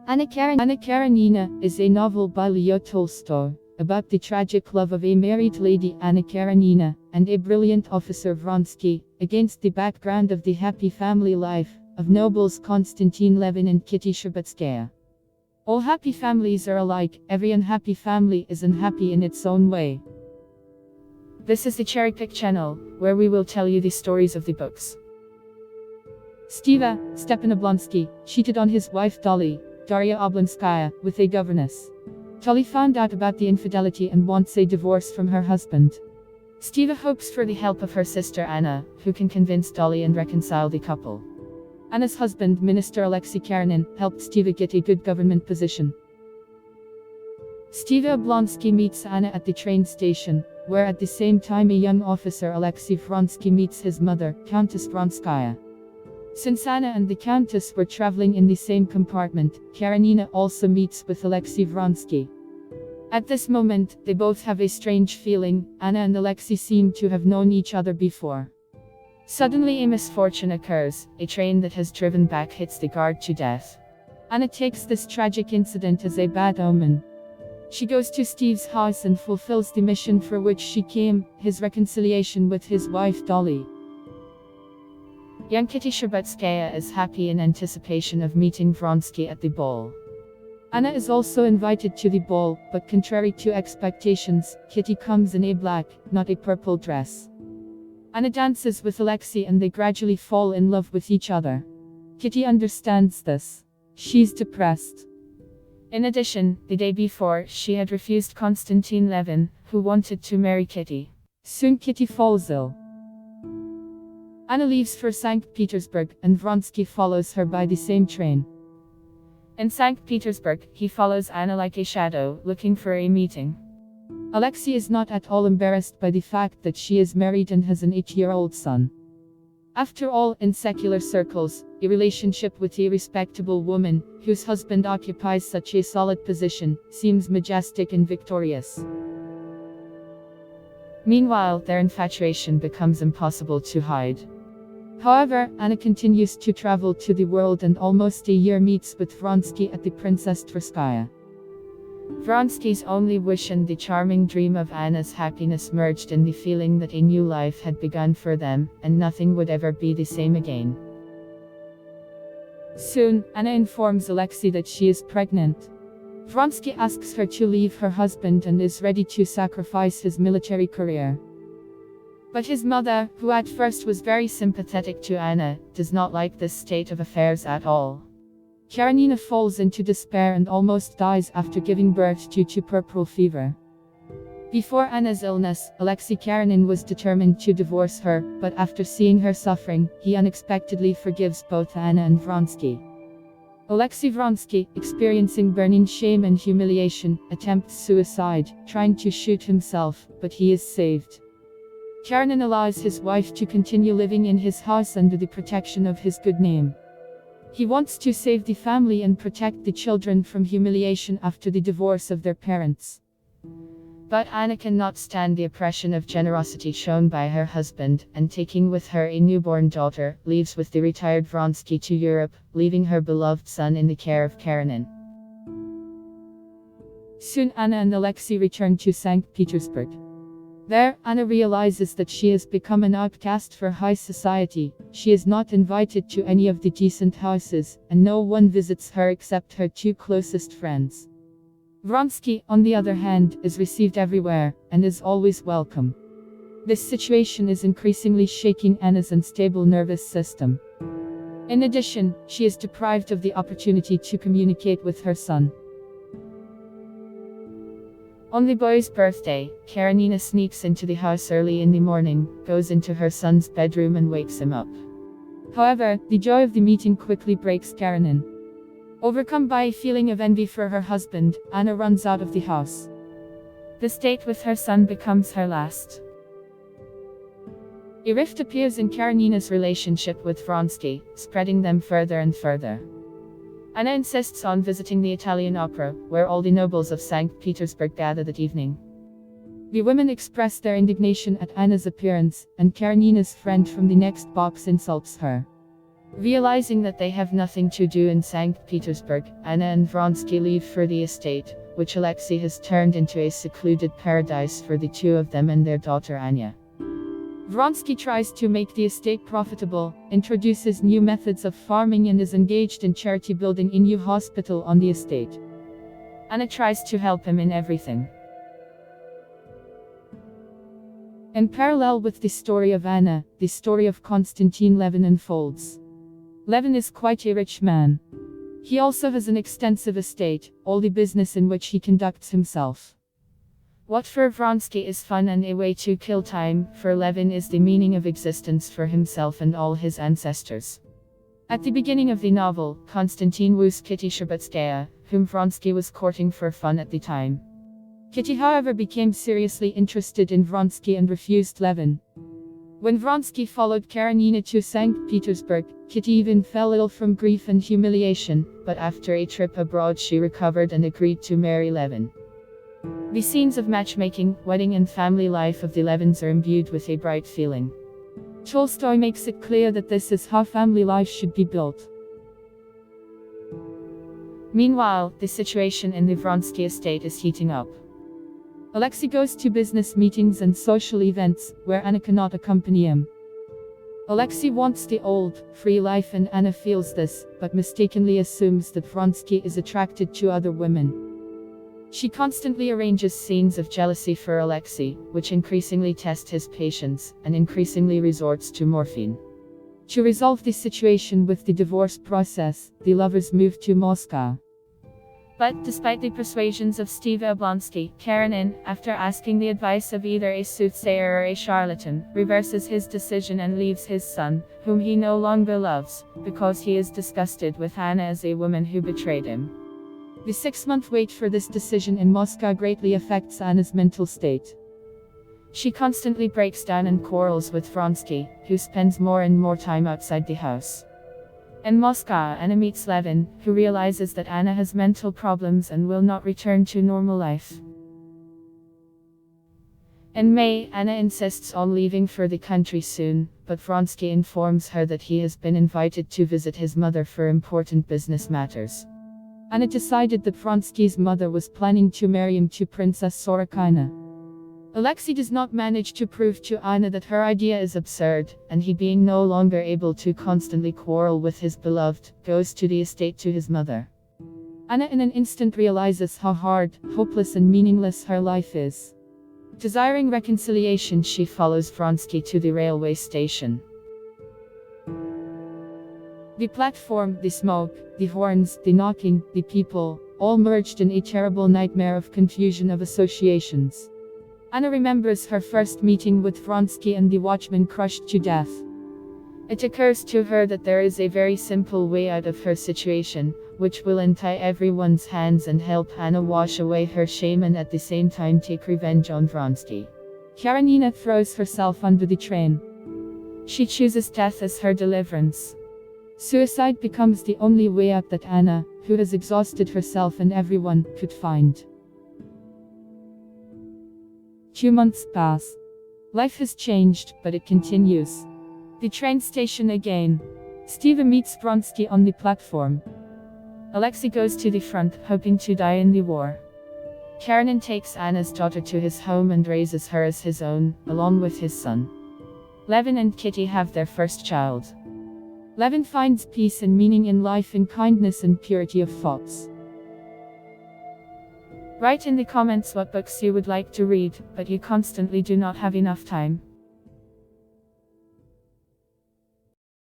Anna Karenina is a novel by Leo Tolstoy, about the tragic love of a married lady Anna Karenina, and a brilliant officer Vronsky, against the background of the happy family life of nobles Constantine Levin and Kitty Shtcherbatskaya. All happy families are alike, every unhappy family is unhappy in its own way. This is the Cherry Pick channel, where we will tell you the stories of the books. Stepan Oblonsky, cheated on his wife Daria Oblonskaya, with a governess. Dolly found out about the infidelity and wants a divorce from her husband. Steva hopes for the help of her sister Anna, who can convince Dolly and reconcile the couple. Anna's husband, Minister Alexei Karenin, helped Steva get a good government position. Steva Oblonsky meets Anna at the train station, where at the same time a young officer Alexei Vronsky meets his mother, Countess Vronskaya. Since Anna and the Countess were traveling in the same compartment, Karenina also meets with Alexei Vronsky. At this moment, they both have a strange feeling. Anna and Alexei seem to have known each other before. Suddenly a misfortune occurs, a train that has driven back hits the guard to death. Anna takes this tragic incident as a bad omen. She goes to Steve's house and fulfills the mission for which she came, his reconciliation with his wife Dolly. Young Kitty Shtcherbatskaya is happy in anticipation of meeting Vronsky at the ball. Anna is also invited to the ball, but contrary to expectations, Kitty comes in a black, not a purple dress. Anna dances with Alexei and they gradually fall in love with each other. Kitty understands this. She's depressed. In addition, the day before, she had refused Constantine Levin, who wanted to marry Kitty. Soon Kitty falls ill. Anna leaves for St. Petersburg, and Vronsky follows her by the same train. In St. Petersburg, he follows Anna like a shadow, looking for a meeting. Alexei is not at all embarrassed by the fact that she is married and has an 8-year-old son. After all, in secular circles, a relationship with a respectable woman, whose husband occupies such a solid position, seems majestic and victorious. Meanwhile, their infatuation becomes impossible to hide. However, Anna continues to travel to the world and almost a year meets with Vronsky at the Princess Tverskaya. Vronsky's only wish and the charming dream of Anna's happiness merged in the feeling that a new life had begun for them, and nothing would ever be the same again. Soon, Anna informs Alexei that she is pregnant. Vronsky asks her to leave her husband and is ready to sacrifice his military career. But his mother, who at first was very sympathetic to Anna, does not like this state of affairs at all. Karenina falls into despair and almost dies after giving birth due to puerperal fever. Before Anna's illness, Alexei Karenin was determined to divorce her, but after seeing her suffering, he unexpectedly forgives both Anna and Vronsky. Alexei Vronsky, experiencing burning shame and humiliation, attempts suicide, trying to shoot himself, but he is saved. Karenin allows his wife to continue living in his house under the protection of his good name. He wants to save the family and protect the children from humiliation after the divorce of their parents. But Anna cannot stand the oppression of generosity shown by her husband, and taking with her a newborn daughter, leaves with the retired Vronsky to Europe, leaving her beloved son in the care of Karenin. Soon Anna and Alexei return to St. Petersburg. There, Anna realizes that she has become an outcast for high society. She is not invited to any of the decent houses, and no one visits her except her 2 closest friends. Vronsky, on the other hand, is received everywhere, and is always welcome. This situation is increasingly shaking Anna's unstable nervous system. In addition, she is deprived of the opportunity to communicate with her son. On the boy's birthday, Karenina sneaks into the house early in the morning, goes into her son's bedroom and wakes him up. However, the joy of the meeting quickly breaks Karenin. Overcome by a feeling of envy for her husband, Anna runs out of the house. This date with her son becomes her last. A rift appears in Karenina's relationship with Vronsky, spreading them further and further. Anna insists on visiting the Italian opera, where all the nobles of St. Petersburg gather that evening. The women express their indignation at Anna's appearance, and Karenina's friend from the next box insults her. Realizing that they have nothing to do in St. Petersburg, Anna and Vronsky leave for the estate, which Alexei has turned into a secluded paradise for the two of them and their daughter Anya. Vronsky tries to make the estate profitable, introduces new methods of farming and is engaged in charity building a new hospital on the estate. Anna tries to help him in everything. In parallel with the story of Anna, the story of Constantine Levin unfolds. Levin is quite a rich man. He also has an extensive estate, all the business in which he conducts himself. What for Vronsky is fun and a way to kill time, for Levin is the meaning of existence for himself and all his ancestors. At the beginning of the novel, Constantine woos Kitty Shtcherbatskaya, whom Vronsky was courting for fun at the time. Kitty, however, became seriously interested in Vronsky and refused Levin. When Vronsky followed Karenina to St. Petersburg, Kitty even fell ill from grief and humiliation, but after a trip abroad she recovered and agreed to marry Levin. The scenes of matchmaking, wedding and family life of the Levins are imbued with a bright feeling. Tolstoy makes it clear that this is how family life should be built. Meanwhile, the situation in the Vronsky estate is heating up. Alexei goes to business meetings and social events, where Anna cannot accompany him. Alexei wants the old, free life and Anna feels this, but mistakenly assumes that Vronsky is attracted to other women. She constantly arranges scenes of jealousy for Alexei, which increasingly test his patience, and increasingly resorts to morphine. To resolve the situation with the divorce process, the lovers move to Moscow. But, despite the persuasions of Steve Oblonsky, Karenin, after asking the advice of either a soothsayer or a charlatan, reverses his decision and leaves his son, whom he no longer loves, because he is disgusted with Anna as a woman who betrayed him. The 6-month wait for this decision in Moscow greatly affects Anna's mental state. She constantly breaks down and quarrels with Vronsky, who spends more and more time outside the house. In Moscow, Anna meets Levin, who realizes that Anna has mental problems and will not return to normal life. In May, Anna insists on leaving for the country soon, but Vronsky informs her that he has been invited to visit his mother for important business matters. Anna decided that Vronsky's mother was planning to marry him to Princess Sorokina. Alexei does not manage to prove to Anna that her idea is absurd, and he, being no longer able to constantly quarrel with his beloved, goes to the estate to his mother. Anna in an instant realizes how hard, hopeless and meaningless her life is. Desiring reconciliation, she follows Vronsky to the railway station. The platform, the smoke, the horns, the knocking, the people, all merged in a terrible nightmare of confusion of associations. Anna remembers her first meeting with Vronsky and the watchman crushed to death. It occurs to her that there is a very simple way out of her situation, which will untie everyone's hands and help Anna wash away her shame and at the same time take revenge on Vronsky. Karenina throws herself under the train. She chooses death as her deliverance. Suicide becomes the only way out that Anna, who has exhausted herself and everyone, could find. 2 months pass. Life has changed, but it continues. The train station again. Steve meets Vronsky on the platform. Alexei goes to the front, hoping to die in the war. Karenin takes Anna's daughter to his home and raises her as his own, along with his son. Levin and Kitty have their first child. Levin finds peace and meaning in life in kindness and purity of thoughts. Write in the comments what books you would like to read, but you constantly do not have enough time.